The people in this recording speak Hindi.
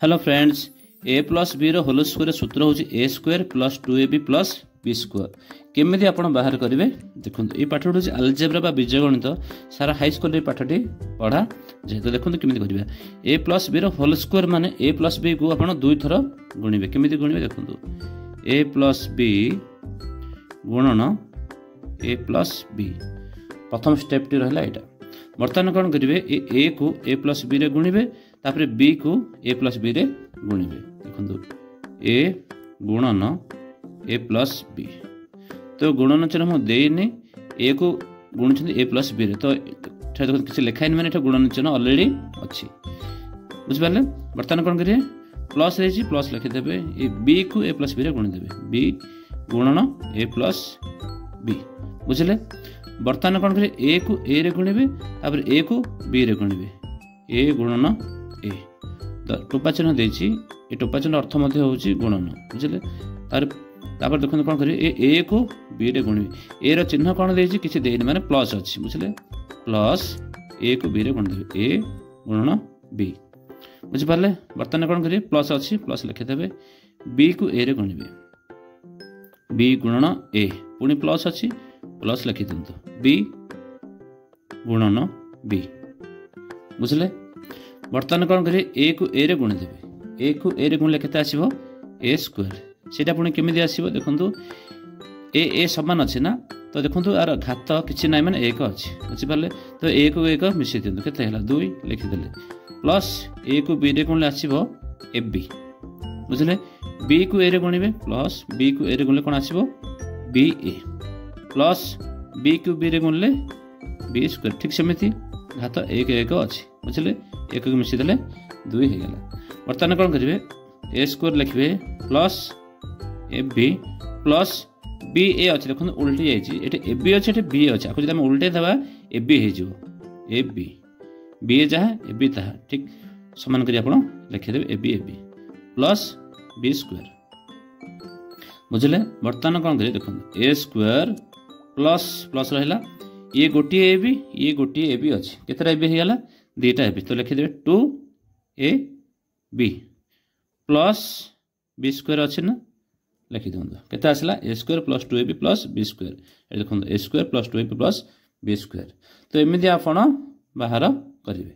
Hello friends A plus B whole square सूत्र हूँ A square plus 2ab plus B square केमी आप बाहर करेंगे देखो ये पाठ हूँ आलजेब्रा बा बीजगणित सारा हाई स्कूल पाठटी पढ़ा जेहेतु देखो केमी करेंगे ए प्लस बी होल स्क्वायर माने ए प्लस बी को आप दुई थर गुणवे केमी गुणवे देखो ए प्लस बी गुणन ए प्लस बी प्रथम स्टेप टी रहा यहाँ बर्तमान कौन करेंगे ए को ए प्लस बी रे गुणवे तापर बी को ए प्लस बी रे गुणवे देखो ए गुणन ए प्लस बी तो गुणन चिन्ह मुझे देनी ए को गुणुं ए प्लस बी रे तो किसी लिखाई मैंने गुणन चिन्ह अलरेडी अच्छी बुझिपारे बर्तमान कौन करेंगे प्लस रही प्लस लिखिदेवे ए बी को ए प्लस बी रे गुणिदेवे बी गुणन ए प्लस बी बुझे बर्तमान कौन करेंगे ए को ए रे गुणवे तापर ए को बी रे गुणवे ए गुणन ए तो टोपा चिन्ह देछि ए टोपा चिन्ह अर्थ मध्य होछि गुणन बुझले तापर देखो कौन करिए ए को बी रे गुणवे ए रो चिन्ह कौन देछि किछि देनि माने प्लस अछि बुझले प्लस ए को बी रे गुणिदेवे ए गुणन बी बुझि पारले बर्तमान कौन करिए प्लस अछि प्लस लिखि देबे बी को ए रे गुणिबे बी गुणन ए पुनी प्लस अछि प्लस लिखि दिंतु बी गुणन बी बुझले बर्तमान कौन करिए ए को ए रे गुणिदेवे ए को ए रे गुणिले केते आसीबो ए स्क्वायर सेटा पुणी केमिति आसीबो देखंतु ए समान अछि ना तो देखंतु आर घात किछि नै माने एक अछि बुझि पारले तो ए को एक मिसि दिंतु केते हला 2 लिखि देले प्लस ए को बी रे गुणिले आसीबो ए बी बुझले बी को ए रे गुणिबे प्लस बी को ए रे गुणिले कोन आसीबो बी ए प्लस बी को बी रे गुणिले बी स्क्वायर ठीक सेमिति घात एक एक अच्छी बुझे एक को मिसी देले 2 हो गला बर्तमान कौन करेंगे ए स्क्वायर लिखे plus A B plus B A अच्छे देखो उल्टी जाइए ए बी अच्छे बी अच्छे आपको जब उल्टे देवा ए बी हो ए बी ए जहाँ ए बी ताहा ठीक समान कर लिखिदेवे A B plus B square बुझे बर्तमान कौन करेंगे देखो ए स्क्वायर प्लस प्लस रहा ये गोटे ए बी ये गोटे ए बी अच्छे केतरा ए बी हो गला 2टा ए बी तो लिखिदेवे 2 A B plus B square अच्छे ना लिखि दिखाँ केते आसला A square plus 2 A B plus B square देखो A square plus 2 A B plus B square तो एमती आप बाहर करेंगे।